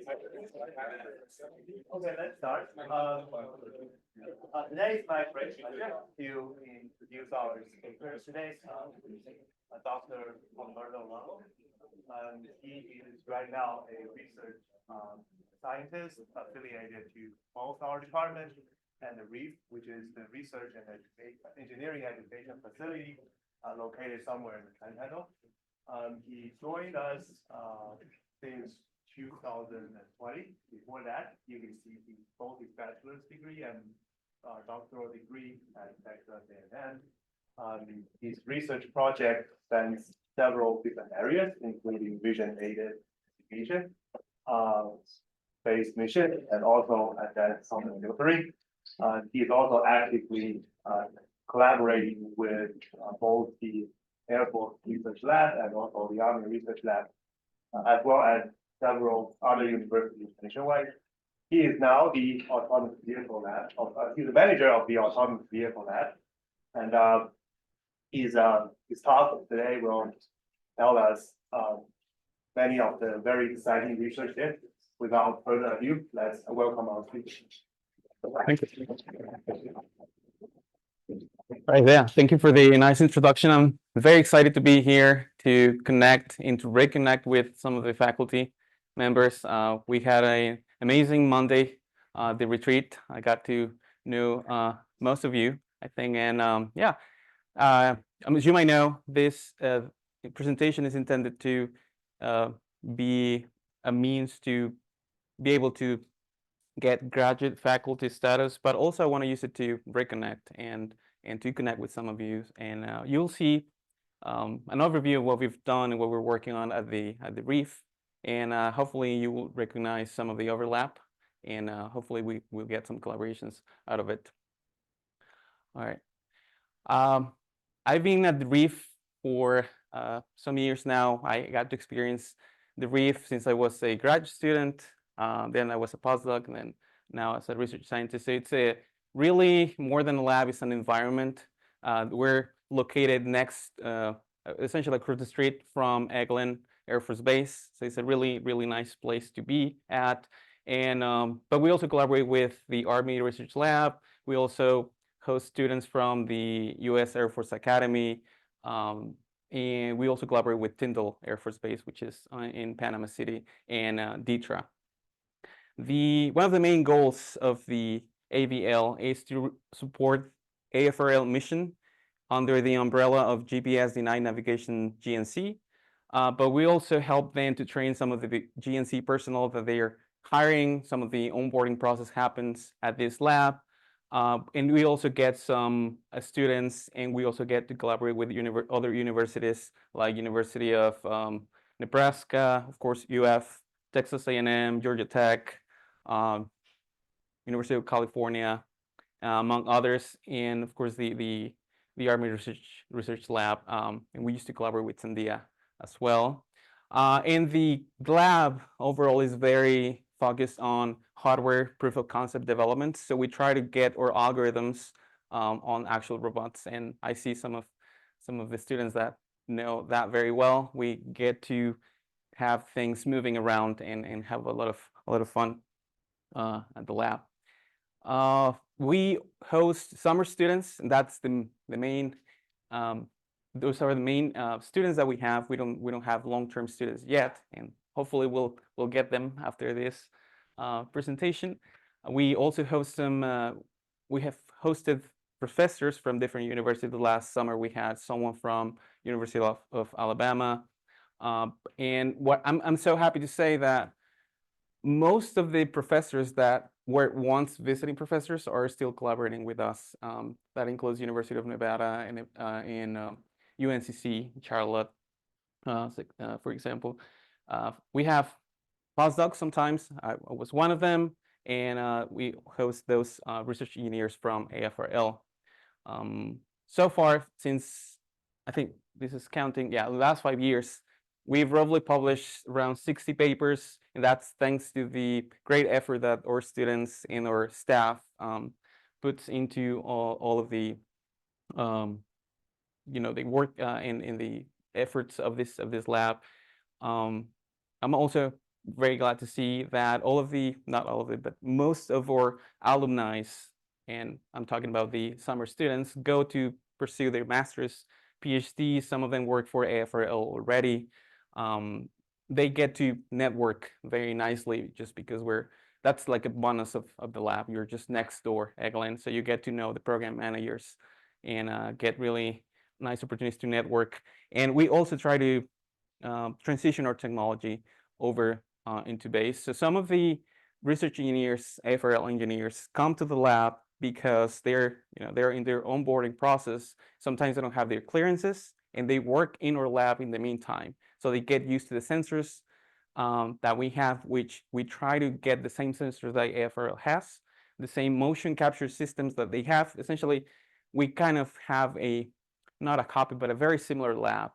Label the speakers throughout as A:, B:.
A: Okay, let's start. Today is my great pleasure to introduce our speaker today, Dr. Alberto Long. He is right now a research scientist affiliated to both our department and the REEF, which is the Research and Engineering Education Facility located somewhere in the Panhandle. He joined us since 2020. Before that, he received both his bachelor's degree and doctoral degree at Texas A&M. His research project spans several different areas, including vision-aided investigation, space mission, and also advanced counter military. He is also actively collaborating with both the Air Force Research Lab and also the Army Research Lab, as well as several other universities nationwide. He is now the Autonomous Vehicle Lab. He's the manager of the Autonomous Vehicle Lab, and his talk today will tell us many of the very exciting research there. Without further ado, let's welcome our speaker.
B: Thank you. Right there. Thank you for the nice introduction. I'm very excited to be here to connect and to reconnect with some of the faculty members. We had an amazing Monday, the retreat. I got to know most of you, I think, and as you might know, this presentation is intended to be a means to be able to get graduate faculty status, but also I want to use it to reconnect and to connect with some of you. And you'll see an overview of what we've done and what we're working on at the REEF. And hopefully you will recognize some of the overlap, and hopefully we will get some collaborations out of it. All right. I've been at the REEF for some years now. I got to experience the REEF since I was a graduate student. Then I was a postdoc, and then now as a research scientist. So it's a really more than a lab, it's an environment. We're located next, essentially across the street from Eglin Air Force Base. So it's a really, really nice place to be at. And but we also collaborate with the Army Research Lab. We also host students from the US Air Force Academy. And we also collaborate with Tyndall Air Force Base, which is in Panama City, and DTRA. One of the main goals of the AVL is to support AFRL mission under the umbrella of GPS denied navigation GNC, but we also help them to train some of the GNC personnel that they are hiring. Some of the onboarding process happens at this lab, and we also get some students, and we also get to collaborate with other universities like University of Nebraska, of course, UF, Texas A&M, Georgia Tech, University of California, among others, and of course the Army Research Lab, and we used to collaborate with Sandia as well. And the lab overall is very focused on hardware proof of concept development. So we try to get our algorithms on actual robots, and I see some of the students that know that very well. We get to have things moving around and have a lot of fun at the lab. We host summer students, and that's the main. Those are the main students that we have. We don't have long-term students yet, and hopefully we'll get them after this presentation. We also host some. We have hosted professors from different universities. Last summer we had someone from University of Alabama, and what I'm so happy to say that most of the professors that were once visiting professors are still collaborating with us. That includes University of Nevada and UNCC, Charlotte, for example. We have postdocs sometimes. I was one of them, and we host those research engineers from AFRL. So far, since I think this is counting, the last 5 years, we've roughly published around 60 papers, and that's thanks to the great effort that our students and our staff puts into all of the the work in the efforts of this lab. I'm also very glad to see that all of the, not all of it, but most of our alumni, and I'm talking about the summer students, go to pursue their master's, PhD. Some of them work for AFRL already. They get to network very nicely just because that's like a bonus of the lab. You're just next door, Eglin, so you get to know the program managers and get really nice opportunities to network. And we also try to transition our technology over into base. So some of the research engineers, AFRL engineers, come to the lab because they're in their onboarding process. Sometimes they don't have their clearances, and they work in our lab in the meantime. So they get used to the sensors that we have, which we try to get the same sensors that AFRL has, the same motion capture systems that they have. Essentially, we kind of have not a copy, but a very similar lab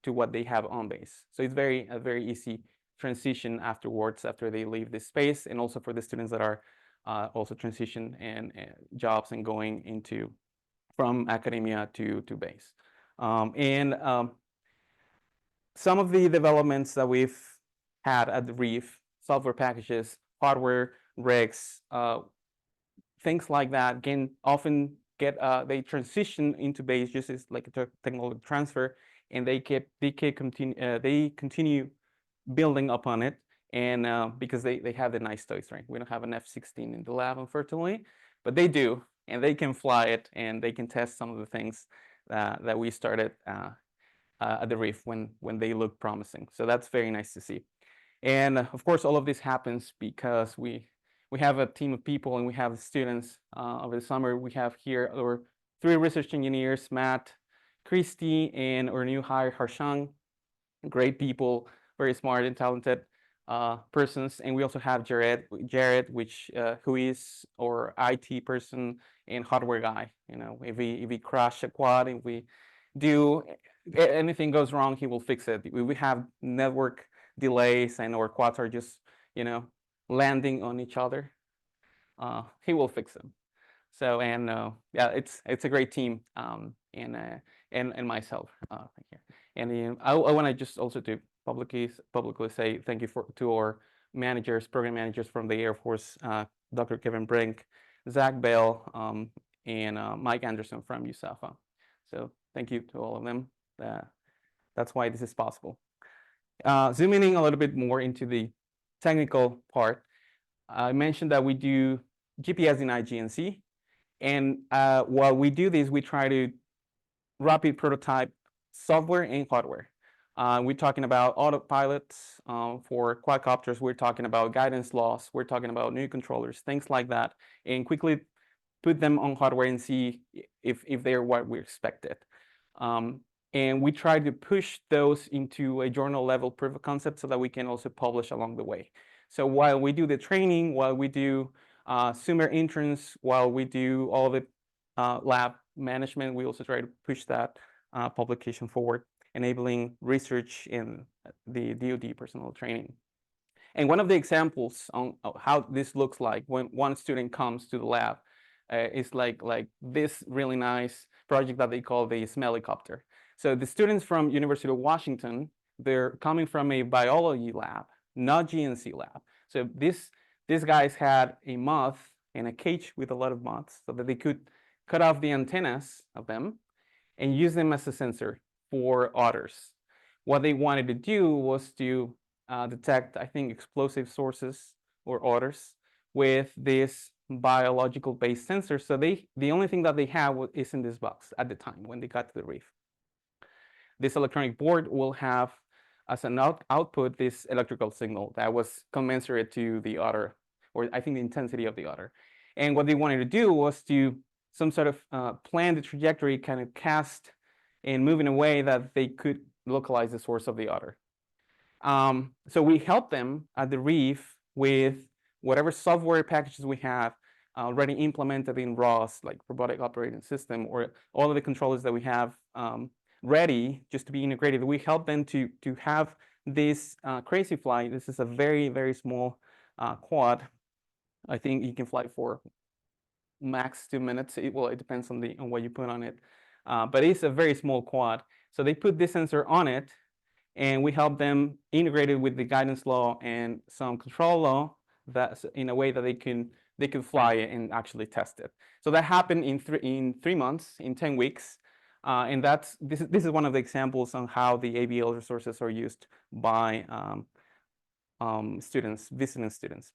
B: to what they have on base. So it's a very easy transition afterwards after they leave this space, and also for the students that are also transition and jobs and going into from academia to base. Some of the developments that we've had at the Reef, software packages, hardware, rigs, things like that, often they transition into base just as like a technology transfer, and they continue building upon it, and because they have the nice toys, right? We don't have an F-16 in the lab, unfortunately, but they do, and they can fly it, and they can test some of the things that we started at the Reef when they look promising. So that's very nice to see. And of course, all of this happens because we have a team of people, and we have students over the summer. We have here our 3 research engineers, Matt, Christy, and our new hire, Harshang. Great people, very smart and talented persons. And we also have Jared, who is our IT person and hardware guy. If we crash a quad, if we do anything goes wrong, he will fix it. We have network delays and our quads are just landing on each other, he will fix them. So yeah, it's a great team, and myself here. And I want to just also to publicly say thank you to our program managers from the Air Force, Dr. Kevin Brink, Zach Bell, and Mike Anderson from USAFA. So thank you to all of them. That's why this is possible. Zooming in a little bit more into the technical part, I mentioned that we do GPS denied GNC, and while we do this, we try to rapid prototype software and hardware. We're talking about autopilots for quadcopters. We're talking about guidance loss. We're talking about new controllers, things like that, and quickly put them on hardware and see if they're what we expected. And we try to push those into a journal level proof of concept so that we can also publish along the way. So while we do the training, while we do summer interns, while we do all the lab management, we also try to push that publication forward, enabling research in the DoD personnel training. And one of the examples on how this looks like when one student comes to the lab is like this really nice project that they call the Smellycopter. So the students from University of Washington, they're coming from a biology lab, not GNC lab. So these guys had a moth in a cage with a lot of moths so that they could cut off the antennas of them and use them as a sensor for otters. What they wanted to do was to detect, I think, explosive sources or otters with this biological based sensor. So the only thing that they have is in this box at the time when they got to the reef. This electronic board will have as an output this electrical signal that was commensurate to the otter, or I think the intensity of the otter. And what they wanted to do was to some sort of plan the trajectory, kind of cast and move in a way that they could localize the source of the otter. So we help them at the reef with whatever software packages we have already implemented in ROS, like robotic operating system, or all of the controllers that we have ready just to be integrated. We help them to have this crazy flight. This is a very, very small quad. I think you can fly for max 2 minutes. It depends on what you put on it, but it's a very small quad. So they put this sensor on it, and we help them integrate it with the guidance law and some control law that's in a way that they can fly it and actually test it. So that happened in 3 months, in 10 weeks. And this is one of the examples on how the ABL resources are used by students, visiting students.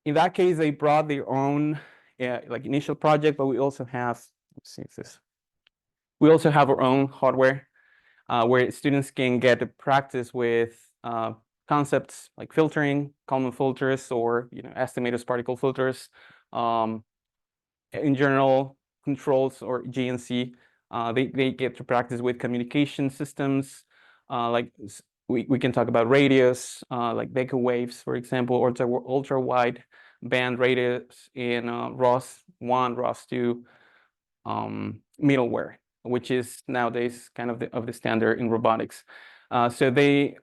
B: In that case, they brought their own like initial project, but we also have, let's see if this, we also have our own hardware where students can get to practice with concepts like filtering, Kalman filters, or estimated particle filters. In general, controls or GNC, they get to practice with communication systems. Like we can talk about radios, like Baker waves, for example, or ultra wide band radios in ROS1, ROS2 middleware, which is nowadays kind of the standard in robotics. So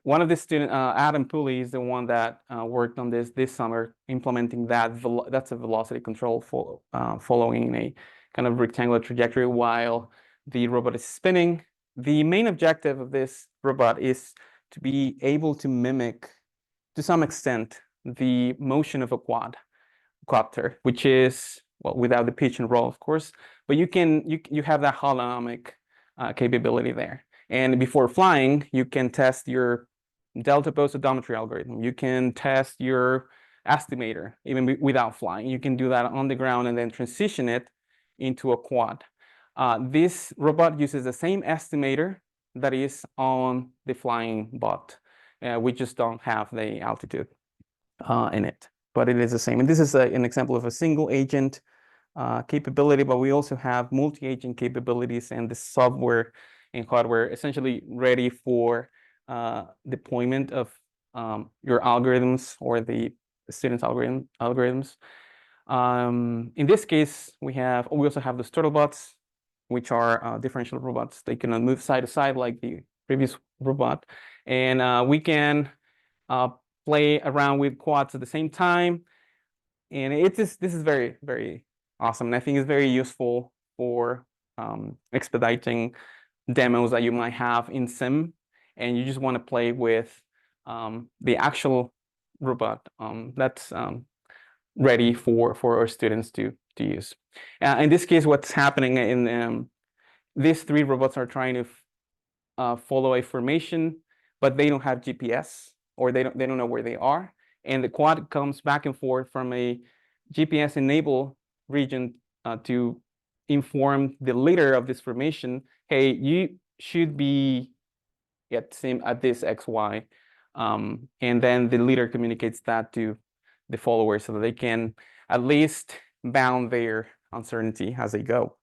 B: one of the students, Adam Pooley, is the one that worked on this summer, implementing that. That's a velocity control following a kind of rectangular trajectory while the robot is spinning. The main objective of this robot is to be able to mimic, to some extent, the motion of a quadcopter, which is, well, without the pitch and roll, of course, but you have that holonomic capability there. And before flying, you can test your delta post odometry algorithm. You can test your estimator even without flying. You can do that on the ground and then transition it into a quad. This robot uses the same estimator that is on the flying bot. We just don't have the altitude in it, but it is the same. And this is an example of a single agent capability, but we also have multi-agent capabilities and the software and hardware essentially ready for deployment of your algorithms or the students' algorithms. In this case, we also have the turtle bots, which are differential robots. They can move side to side like the previous robot, and we can play around with quads at the same time. And this is very, very awesome, and I think it's very useful for expediting demos that you might have in sim, and you just want to play with the actual robot that's ready for our students to use. In this case, what's happening in these 3 robots are trying to follow a formation, but they don't have GPS, or they don't know where they are, and the quad comes back and forth from a GPS enabled region to inform the leader of this formation, hey, you should be at this XY. And then the leader communicates that to the followers so that they can at least bound their uncertainty as they go.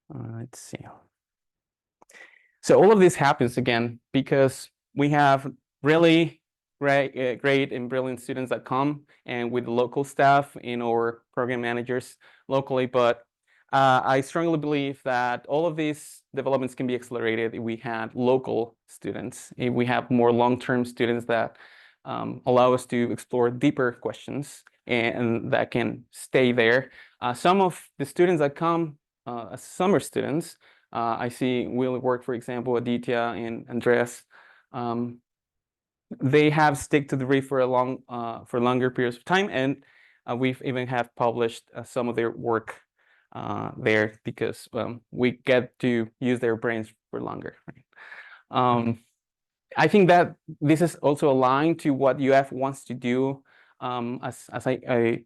B: Let's see. So all of this happens again because we have really great and brilliant students that come, and with the local staff and our program managers locally. But I strongly believe that all of these developments can be accelerated if we had local students, if we have more long-term students that allow us to explore deeper questions and that can stay there. Some of the students that come as summer students, I see will work, for example, Aditya and Andreas. They have stick to the reef for longer periods of time, and we've even have published some of their work there because we get to use their brains for longer. Right? I think that this is also aligned to what UF wants to do, as I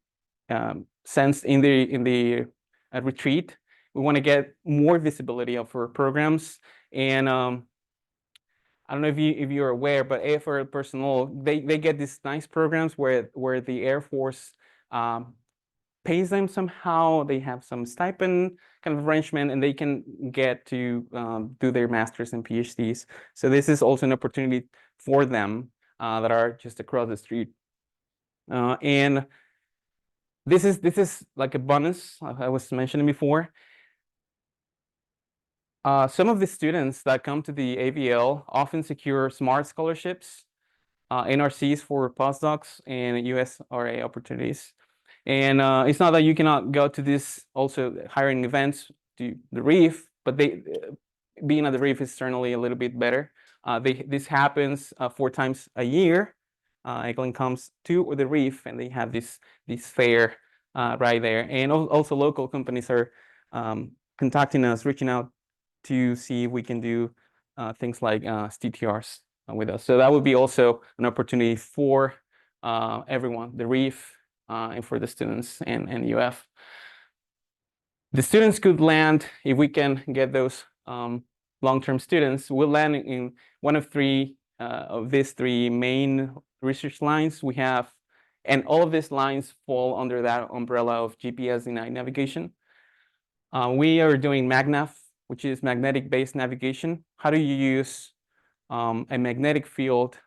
B: sensed in the retreat. We want to get more visibility of our programs, and I don't know if you're aware, but AFR personnel, they get these nice programs where the Air Force pays them somehow. They have some stipend kind of arrangement, and they can get to do their masters and PhDs. So this is also an opportunity for them that are just across the street. And this is like a bonus I was mentioning before. Some of the students that come to the AVL often secure SMART scholarships, NRCs for postdocs, and USRA opportunities. And it's not that you cannot go to this also hiring events to the reef, but being at the reef is certainly a little bit better. This happens 4 times a year. Eglin comes to the reef, and they have this fair right there. And also local companies are contacting us, reaching out to see if we can do things like STTRs with us. So that would be also an opportunity for everyone, the reef, and for the students and UF. The students could land, if we can get those long-term students, will land in one of these 3 main research lines we have, and all of these lines fall under that umbrella of GPS denied navigation. We are doing MagNav, which is magnetic-based navigation. How do you use a magnetic field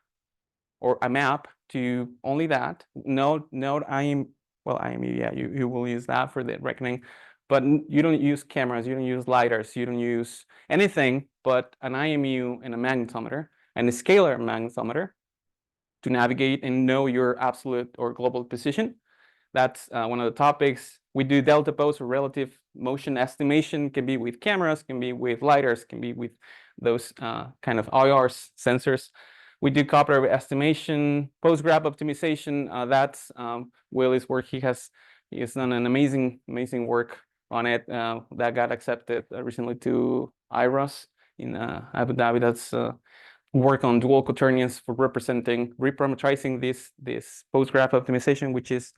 B: or a map to only that? Node IMU, yeah, you will use that for the reckoning, but you don't use cameras, you don't use lidars, you don't use anything but an IMU and a magnetometer and a scalar magnetometer to navigate and know your absolute or global position. That's one of the topics. We do delta pose or relative motion estimation, can be with cameras, can be with lidars, can be with those kind of IR sensors. We do Cooperative estimation, post-grab optimization. That's Will's work. He has done an amazing work on it. That got accepted recently to IROS in Abu Dhabi. That's work on dual quaternions for reparametrizing this post-grab optimization, which is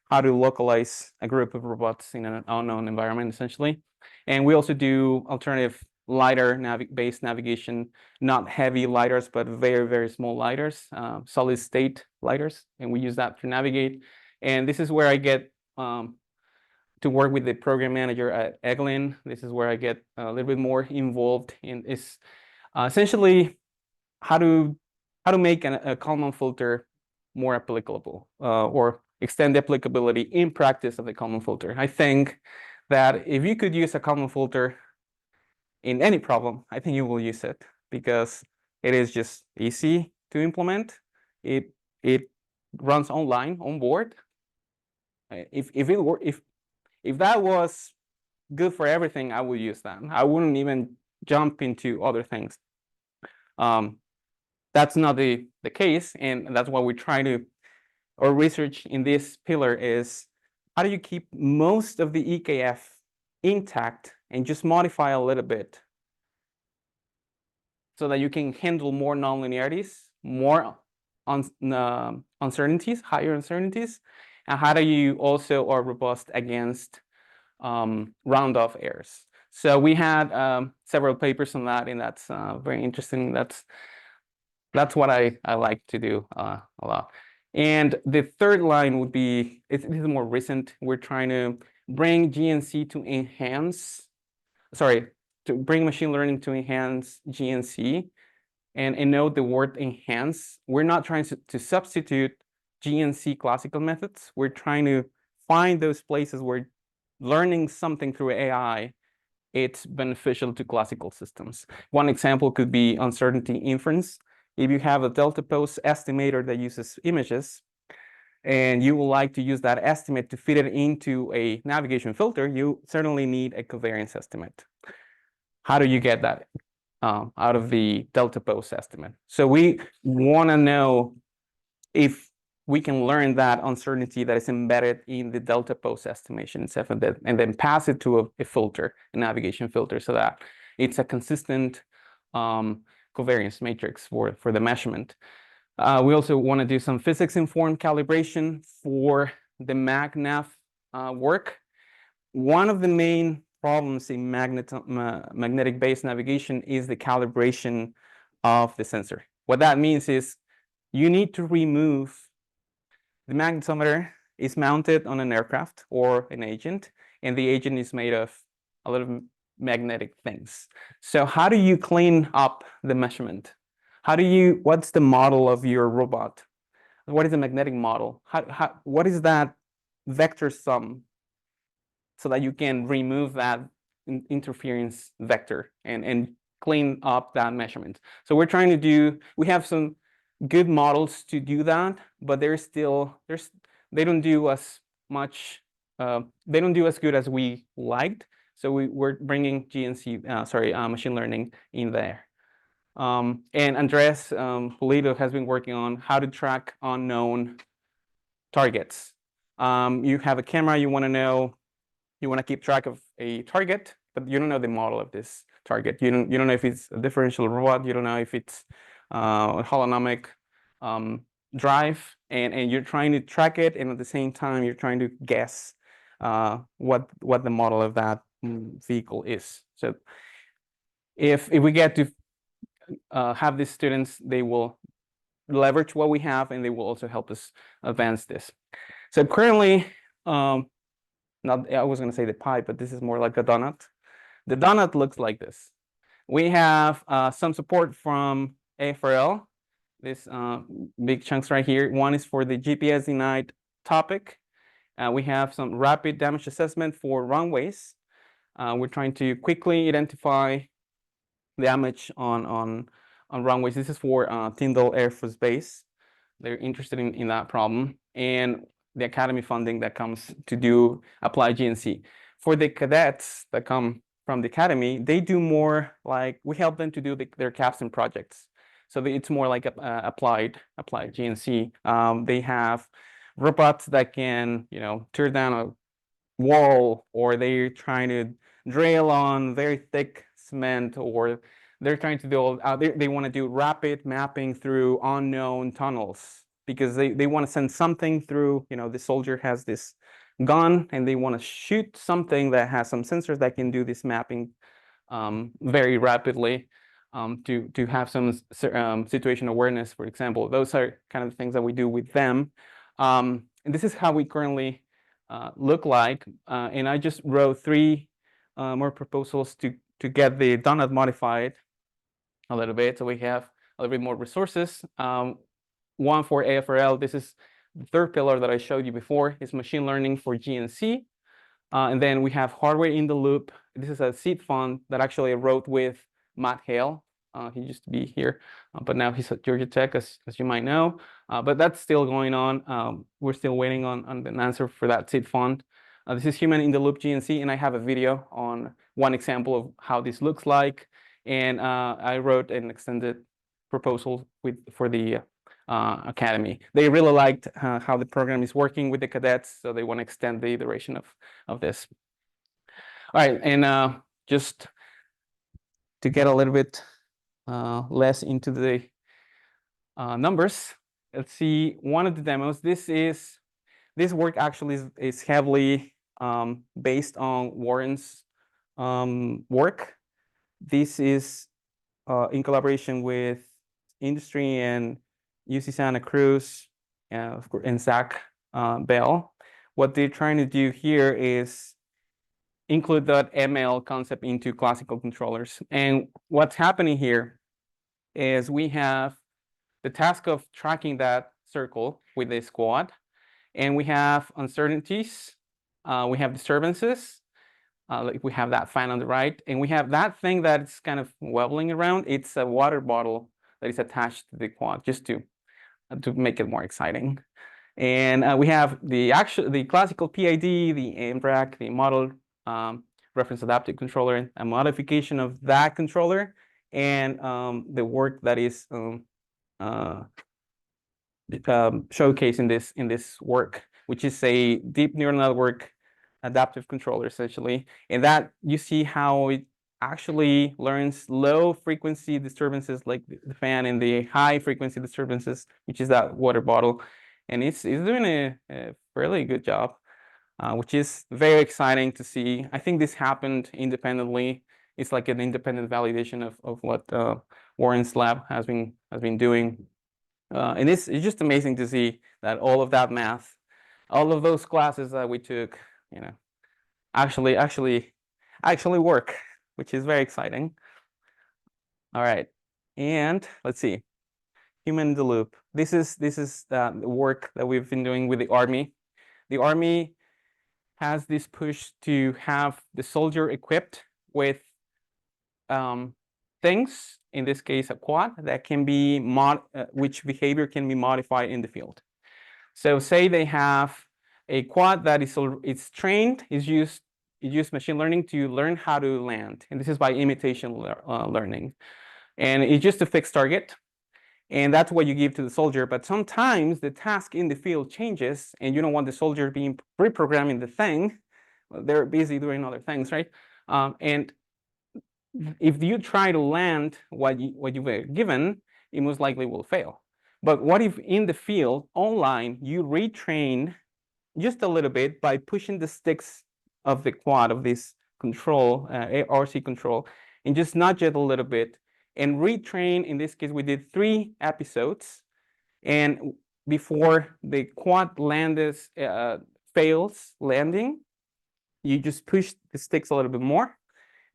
B: how to localize a group of robots in an unknown environment, essentially. And we also do alternative lidar-based navigation, not heavy lidars, but very small lidars, solid state lidars, and we use that to navigate. And this is where I get to work with the program manager at Eglin. This is where I get a little bit more involved in is essentially how to make a Kalman filter more applicable or extend the applicability in practice of the Kalman filter. I think that if you could use a Kalman filter in any problem, I think you will use it because it is just easy to implement. It runs online on board. If that was good for everything, I would use that. I wouldn't even jump into other things. That's not the case, and that's why we try to, our research in this pillar is how do you keep most of the EKF intact and just modify a little bit so that you can handle more nonlinearities, more uncertainties, higher uncertainties, and how do you also are robust against round-off errors. So we had several papers on that, and that's very interesting. That's what I like to do a lot. And the third line would be, this is more recent. We're trying to bring GNC to enhance, to bring machine learning to enhance GNC. And note the word enhance. We're not trying to substitute GNC classical methods. We're trying to find those places where learning something through AI, it's beneficial to classical systems. One example could be uncertainty inference. If you have a delta pose estimator that uses images, and you would like to use that estimate to fit it into a navigation filter, you certainly need a covariance estimate. How do you get that out of the delta pose estimate? So we want to know if we can learn that uncertainty that is embedded in the delta pose estimation itself, and then pass it to a filter, a navigation filter, so that it's a consistent covariance matrix for the measurement. We also want to do some physics-informed calibration for the MagNav work. One of the main problems in magnetic-based navigation is the calibration of the sensor. What that means is you need to remove the magnetometer is mounted on an aircraft or an agent, and the agent is made of a lot of magnetic things. So how do you clean up the measurement? What's the model of your robot? What is a magnetic model? What is that vector sum so that you can remove that interference vector and clean up that measurement? So we're trying to do, we have some good models to do that, but they don't do as much, they don't do as good as we liked. So we're bringing machine learning in there. And Andres Pulido has been working on how to track unknown targets. You have a camera, you want to keep track of a target, but you don't know the model of this target. You don't know if it's a differential robot. You don't know if it's a holonomic drive, and you're trying to track it, and at the same time you're trying to guess what the model of that vehicle is. So if we get to have these students, they will leverage what we have, and they will also help us advance this. So currently, not, I was going to say the pie, but this is more like a donut. The donut looks like this. We have some support from AFRL, this big chunks right here. One is for the GPS denied topic. We have some rapid damage assessment for runways. We're trying to quickly identify damage on runways. This is for Tyndall Air Force Base. They're interested in that problem, and the academy funding that comes to do apply GNC. For the cadets that come from the academy, they do more like, we help them to do their capstone projects. So it's more like applied GNC. They have robots that can, tear down a wall, or they're trying to drill on very thick cement, or they're trying to do they want to do rapid mapping through unknown tunnels, because they want to send something through. The soldier has this gun, and they want to shoot something that has some sensors that can do this mapping very rapidly, to have some situation awareness, for example. Those are kind of the things that we do with them. And this is how we currently look like. And I just wrote 3 more proposals to get the donut modified a little bit, so we have a little bit more resources. One for AFRL, this is the 3rd pillar that I showed you before, is machine learning for GNC. And then we have hardware in the loop. This is a seed fund that actually I wrote with Matt Hale. He used to be here, but now he's at Georgia Tech, as you might know. But that's still going on. We're still waiting on an answer for that seed fund. This is human in the loop GNC, and I have a video on one example of how this looks like. And I wrote an extended proposal for the academy. They really liked how the program is working with the cadets, so they want to extend the duration of this. All right, and just to get a little bit less into the numbers, let's see one of the demos. This work actually is heavily based on Warren's work. This is in collaboration with industry and UC Santa Cruz, and Zach Bell. What they're trying to do here is include that ML concept into classical controllers. And what's happening here is we have the task of tracking that circle with a squad, and we have uncertainties, we have disturbances, like we have that fan on the right, and we have that thing that's kind of wobbling around. It's a water bottle that is attached to the quad, just to make it more exciting. And we have the classical PID, the MRAC, the model reference adaptive controller, a modification of that controller, and the work that is showcased in this work, which is a deep neural network adaptive controller, essentially. And that you see how it actually learns low frequency disturbances like the fan, and the high frequency disturbances, which is that water bottle. And it's doing a fairly good job, which is very exciting to see. I think this happened independently. It's like an independent validation of what Warren's lab has been doing. And it's just amazing to see that all of that math, all of those classes that we took, actually work, which is very exciting. All right, and let's see, human in the loop. This is the work that we've been doing with the Army. The Army has this push to have the soldier equipped with things, in this case a quad, that can be which behavior can be modified in the field. So say they have a quad that is trained, is used you use machine learning to learn how to land, and this is by imitation learning. And it's just a fixed target, and that's what you give to the soldier. But sometimes the task in the field changes, and you don't want the soldier being reprogramming the thing. They're busy doing other things, right? And if you try to land what you were given, it most likely will fail. But what if in the field, online, you retrain just a little bit by pushing the sticks of the quad of this control, RC control, and just nudge it a little bit and retrain. In this case, we did 3 episodes. And before the quad fails landing, you just push the sticks a little bit more.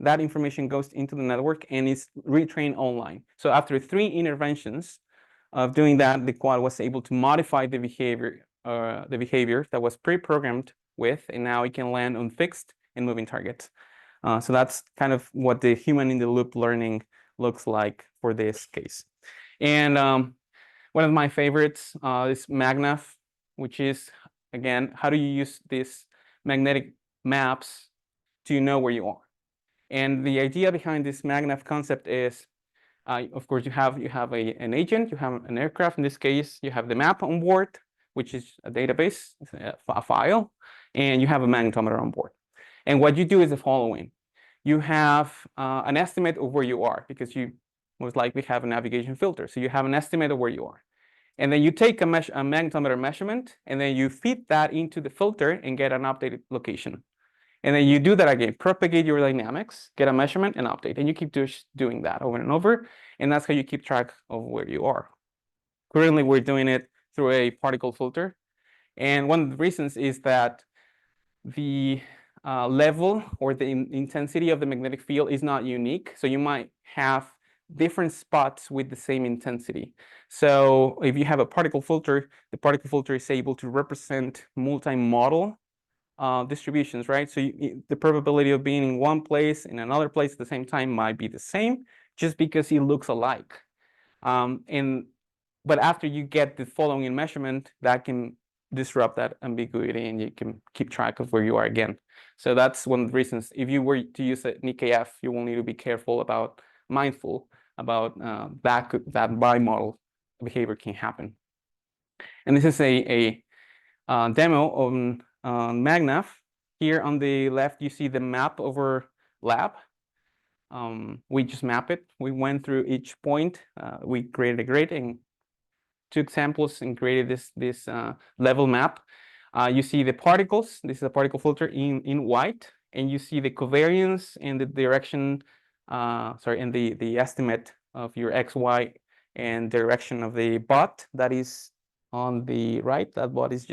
B: That information goes into the network and is retrained online. So after 3 interventions of doing that, the quad was able to modify the behavior that was pre-programmed with, and now it can land on fixed and moving targets. So that's kind of what the human-in-the-loop learning looks like for this case. And one of my favorites is MagNav, which is, again, how do you use these magnetic maps to know where you are? And the idea behind this MagNav concept is, of course, you have an agent, you have an aircraft. In this case, you have the map on board, which is a database, a file, and you have a magnetometer on board. And what you do is the following. You have an estimate of where you are, because you most likely have a navigation filter. So you have an estimate of where you are. And then you take a magnetometer measurement, and then you feed that into the filter and get an updated location. And then you do that again, propagate your dynamics, get a measurement and update. And you keep doing that over and over. And that's how you keep track of where you are. Currently, we're doing it through a particle filter. And one of the reasons is that the level or the intensity of the magnetic field is not unique. So you might have different spots with the same intensity. So if you have a particle filter, the particle filter is able to represent multi-model distributions, right? So the probability of being in one place in another place at the same time might be the same, just because it looks alike. But after you get the following measurement, that can disrupt that ambiguity, and you can keep track of where you are again. So that's one of the reasons. If you were to use an EKF, you will need to be mindful about that bimodal behavior can happen. And this is a demo on MagNav. Here on the left, you see the map over lab. We just map it. We went through each point. We created a grid and took samples and created this level map. You see the particles. This is a particle filter in white, and you see the covariance and the direction, and the estimate of your X, Y, and direction of the bot that is on the right. That bot is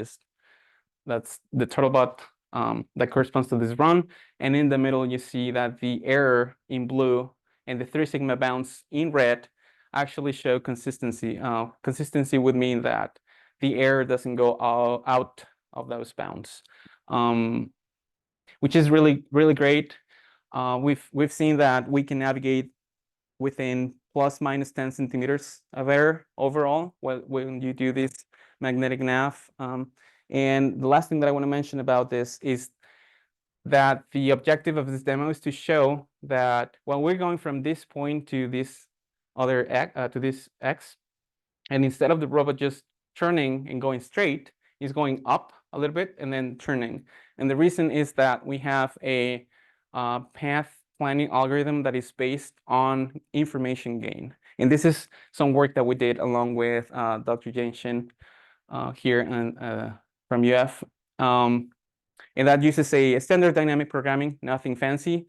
B: that's the turtle bot that corresponds to this run. And in the middle, you see that the error in blue and the 3 sigma bounds in red actually show consistency. Consistency would mean that the error doesn't go out of those bounds, which is really, really great. We've seen that we can navigate within plus minus 10 centimeters of error overall when you do this magnetic nav. And the last thing that I want to mention about this is that the objective of this demo is to show that when we're going from this point to this other X, and instead of the robot just turning and going straight, it's going up a little bit and then turning. And the reason is that we have a path planning algorithm that is based on information gain. And this is some work that we did along with Dr. Jane Shin here from UF. And that uses a standard dynamic programming, nothing fancy.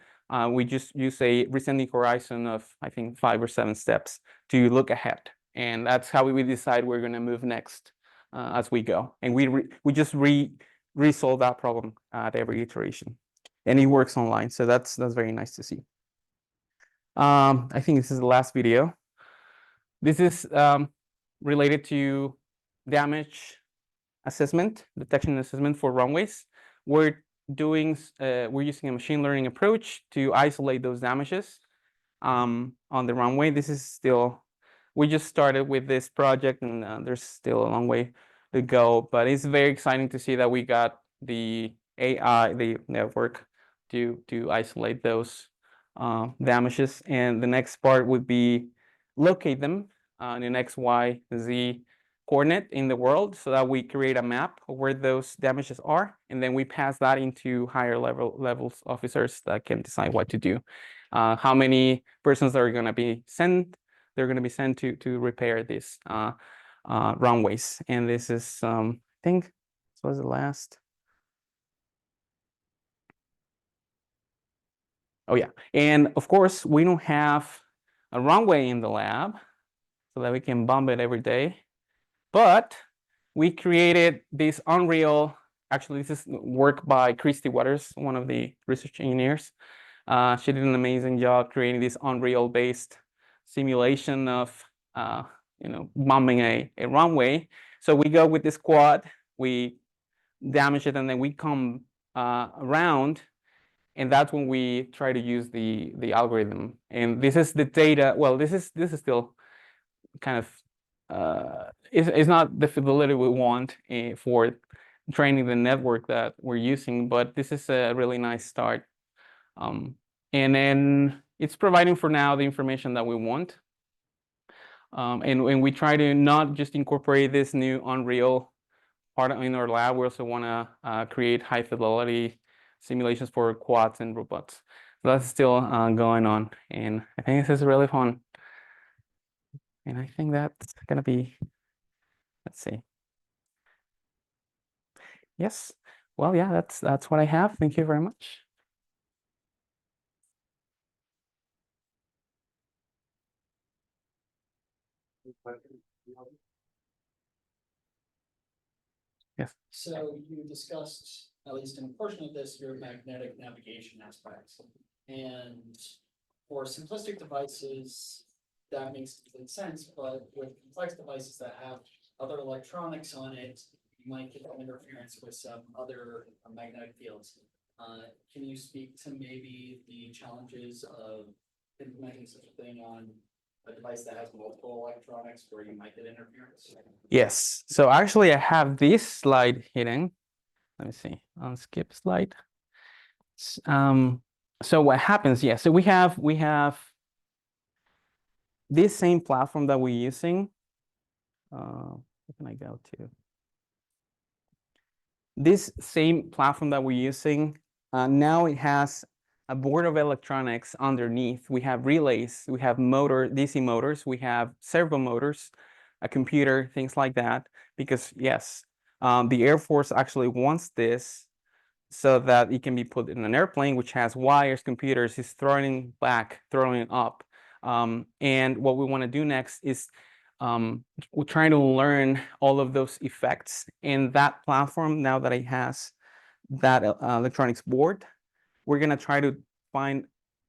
B: We just use a descending horizon of, I think, 5 or 7 steps to look ahead. And that's how we decide we're going to move next as we go. And we just resolve that problem at every iteration. And it works online. So that's very nice to see. I think this is the last video. This is related to damage assessment, detection and assessment for runways. We're using a machine learning approach to isolate those damages on the runway. We just started with this project, and there's still a long way to go, but it's very exciting to see that we got the AI, the network to isolate those damages. And the next part would be locate them in an X, Y, Z coordinate in the world, so that we create a map of where those damages are, and then we pass that into higher levels officers that can decide what to do. How many persons are going to be sent? They're going to be sent to repair these runways. And this is I think this was the last. Oh yeah, and of course we don't have a runway in the lab so that we can bump it every day, but we created this Unreal. Actually, this is work by Christy Waters, one of the research engineers. She did an amazing job creating this Unreal-based simulation of, bombing a runway. So we go with this quad, we damage it, and then we come around, and that's when we try to use the algorithm. And this is the data. Well, this is still kind of it's not the fidelity we want for training the network that we're using, but this is a really nice start. And then it's providing for now the information that we want. And we try to not just incorporate this new Unreal part in our lab. We also want to create high fidelity simulations for quads and robots. So that's still going on, and I think this is really fun. And I think that's gonna be, let's see. Yes. Well, yeah, that's what I have. Thank you very much. Yes.
C: So you discussed, at least in a portion of this, your magnetic navigation aspects. And for simplistic devices, that makes complete sense, but with complex devices that have other electronics on it, you might get interference with some other magnetic fields. Can you speak to maybe the challenges of implementing such a thing on a device that has multiple electronics where you might get interference?
B: Yes. So actually, I have this slide hidden. Let me see. On skip slide. So what happens? Yeah. So we have this same platform that we're using. Where can I go to? This same platform that we're using, now it has a board of electronics underneath. We have relays, we have DC motors, we have servo motors, a computer, things like that. Because yes, the Air Force actually wants this so that it can be put in an airplane, which has wires, computers, is throwing back, throwing up. And what we want to do next is we're trying to learn all of those effects. And that platform, now that it has that electronics board, we're going to try to find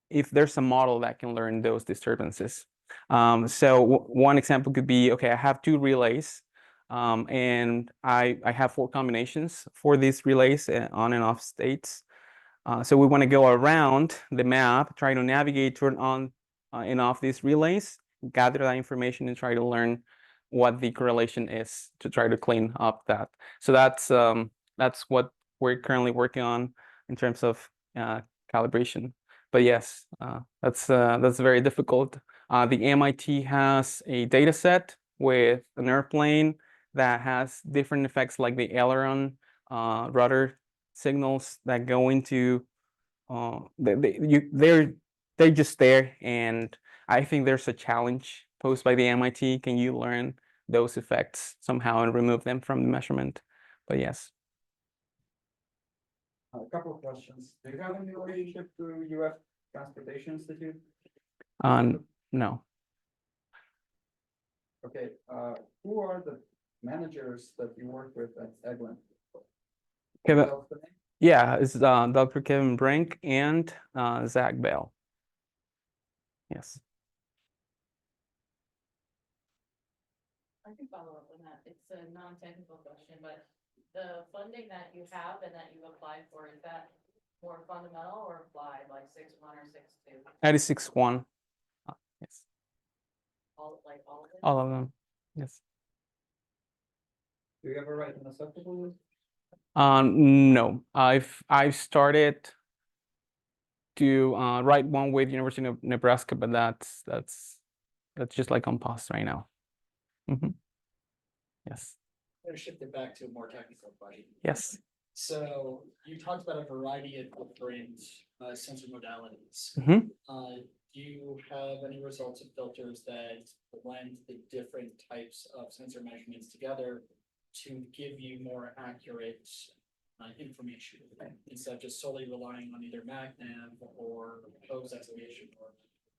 B: if there's a model that can learn those disturbances. So one example could be, okay, I have two relays, and I have 4 combinations for these relays on and off states. So we want to go around the map, try to navigate, turn on and off these relays, gather that information, and try to learn what the correlation is to try to clean up that. So that's what we're currently working on in terms of calibration. But yes, that's very difficult. The MIT has a data set with an airplane that has different effects, like the aileron, rudder signals that go into they're just there, and I think there's a challenge posed by the MIT. Can you learn those effects somehow and remove them from the measurement? But yes.
D: A couple of questions. Do you have any relationship to UF Transportation Institute?
B: No.
D: Okay, who are the managers that you work with at Eglin?
B: Kevin, yeah, it's Dr. Kevin Brink and Zach Bell. Yes.
E: I can follow up on that. It's a non-technical question, but the funding that you have and that you applied for, is that more fundamental or applied, like 6.1 or 6.2?
B: That is 6.1. Yes.
E: All of it?
B: All of them. Yes.
D: Do you ever write an acceptable list?
B: No, I've started to write one with University of Nebraska, but that's just like on pause right now. Yes.
C: I'm gonna shift it back to a more technical question.
B: Yes.
C: So you talked about a variety of different sensor modalities. Do you have any results of filters that blend the different types of sensor measurements together to give you more accurate information instead of just solely relying on either MagNav or hose estimation or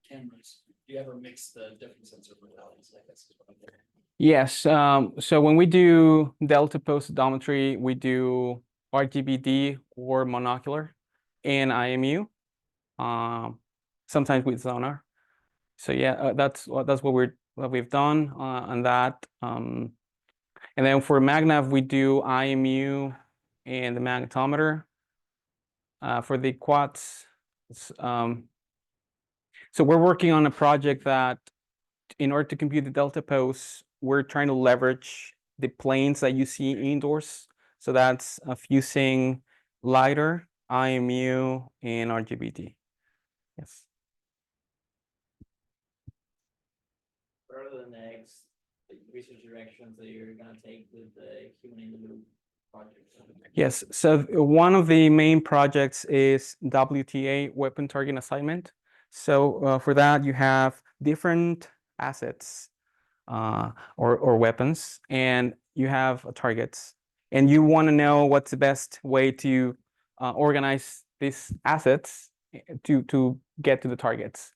C: cameras? Do you ever mix the different sensor modalities like this?
B: Yes. So when we do delta post odometry, we do RGBD or monocular and IMU, sometimes with sonar. So yeah, that's what we've done on that. And then for MagNav, we do IMU and the magnetometer. For the quads, so we're working on a project that, in order to compute the delta pose, we're trying to leverage the planes that you see indoors. So that's fusing LiDAR, IMU, and RGBD. Yes.
F: What are the next research directions that you're gonna take with the human in the loop project?
B: Yes. So one of the main projects is WTA, weapon target assignment. So for that, you have different assets or weapons, and you have targets, and you want to know what's the best way to organize these assets to get to the targets.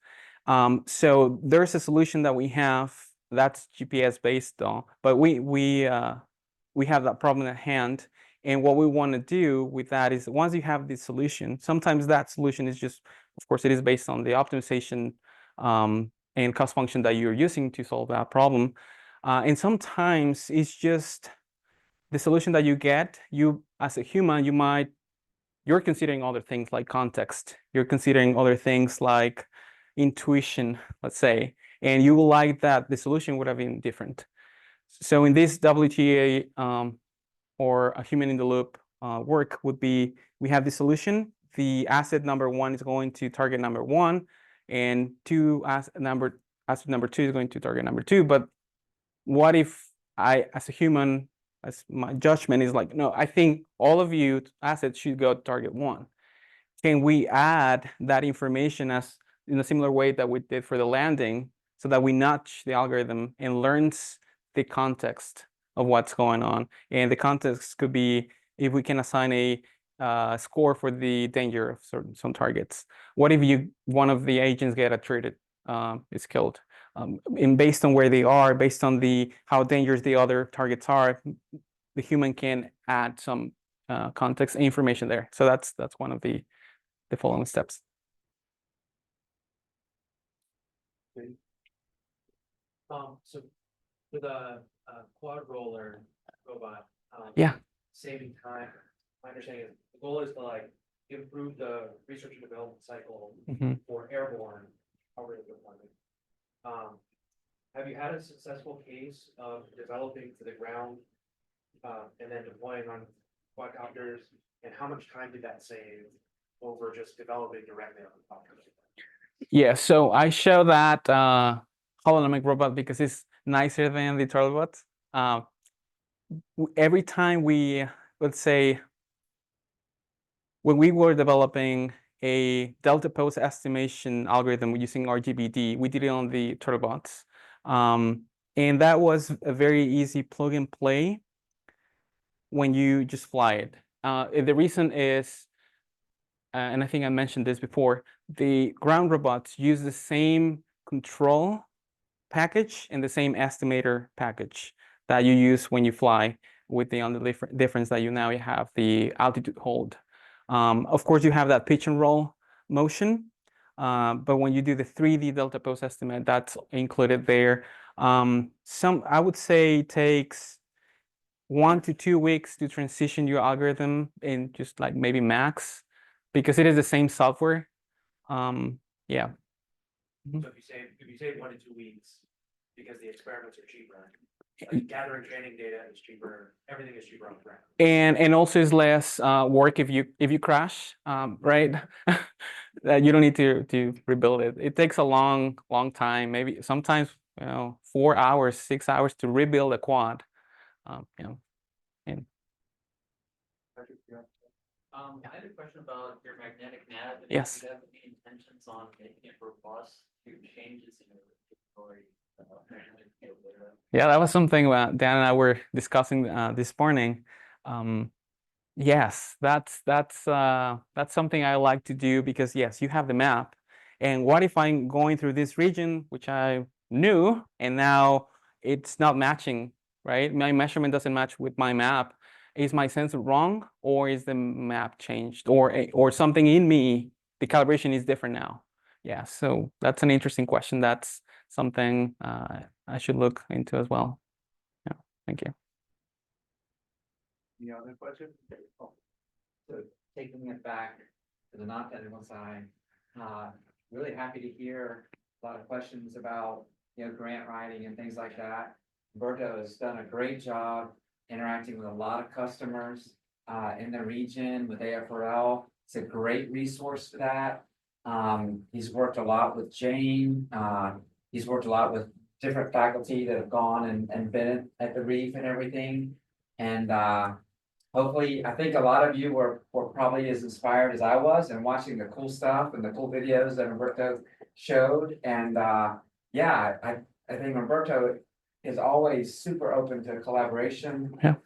B: So there's a solution that we have that's GPS based though, but we have that problem at hand. And what we want to do with that is, once you have the solution, sometimes that solution is just, of course, it is based on the optimization and cost function that you're using to solve that problem. And sometimes it's just the solution that you get. You, as a human, you're considering other things like context. You're considering other things like intuition, let's say, and you will like that the solution would have been different. So in this WTA or a human in the loop work would be, we have the solution. The asset number one is going to target number one, and asset number two is going to target number two. But what if I, as a human, as my judgment is like, no, I think all of you assets should go to target one. Can we add that information as in a similar way that we did for the landing, so that we nudge the algorithm and learns the context of what's going on? And the context could be if we can assign a score for the danger of some targets. What if one of the agents get treated, is killed? And based on where they are, based on how dangerous the other targets are, the human can add some context information there. So that's one of the following steps.
F: So for the quad roller robot,
B: Yeah.
F: saving time, my understanding is the goal is to like improve the research and development cycle for airborne algorithm deployment. Have you had a successful case of developing to the ground and then deploying on quadcopters? And how much time did that save over just developing directly on the quadcopter?
B: Yeah, so I show that holonomic robot because it's nicer than the turtlebot. Every time let's say, when we were developing a delta pose estimation algorithm using RGBD, we did it on the turtlebots. And that was a very easy plug and play when you just fly it. The reason is, and I think I mentioned this before, the ground robots use the same control package and the same estimator package that you use when you fly, with the only difference that you have the altitude hold. Of course, you have that pitch and roll motion, but when you do the 3D delta pose estimate, that's included there. I would say it takes 1 to 2 weeks to transition your algorithm in, just like maybe max, because it is the same software. Yeah.
F: So if you save 1 to 2 weeks, because the experiments are cheaper, like gathering training data is cheaper, everything is cheaper on the ground.
B: And also is less work if you crash, right? you don't need to rebuild it. It takes a long time, maybe sometimes 4 hours, 6 hours to rebuild a quad. And
G: I had a question about your magnetic nav. And
B: Yes.
G: if you have any intentions on making it robust to changes in your inventory, magnetic field there.
B: yeah, that was something Dan and I were discussing this morning. Yes, that's something I like to do because yes, you have the map. And what if I'm going through this region, which I knew, and now it's not matching, right? My measurement doesn't match with my map. Is my sensor wrong, or is the map changed, or something in me, the calibration is different now? Yeah, so that's an interesting question. That's something I should look into as well. Yeah, thank you.
A: Any other questions? Oh,
H: So taking it back to the non-technical side, really happy to hear a lot of questions about, grant writing and things like that. Roberto has done a great job interacting with a lot of customers in the region with AFRL. It's a great resource for that. He's worked a lot with Jane. He's worked a lot with different faculty that have gone and been at the reef and everything. And hopefully, I think a lot of you were probably as inspired as I was and watching the cool stuff and the cool videos that Roberto showed. And yeah, I think Roberto is always super open to collaboration.
B: Yeah.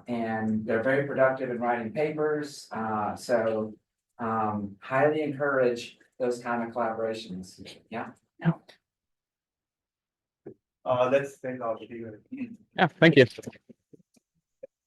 H: And they're very productive in writing papers. So highly encourage those kind of collaborations. Yeah.
A: let's thank our speaker.
B: Yeah, thank you.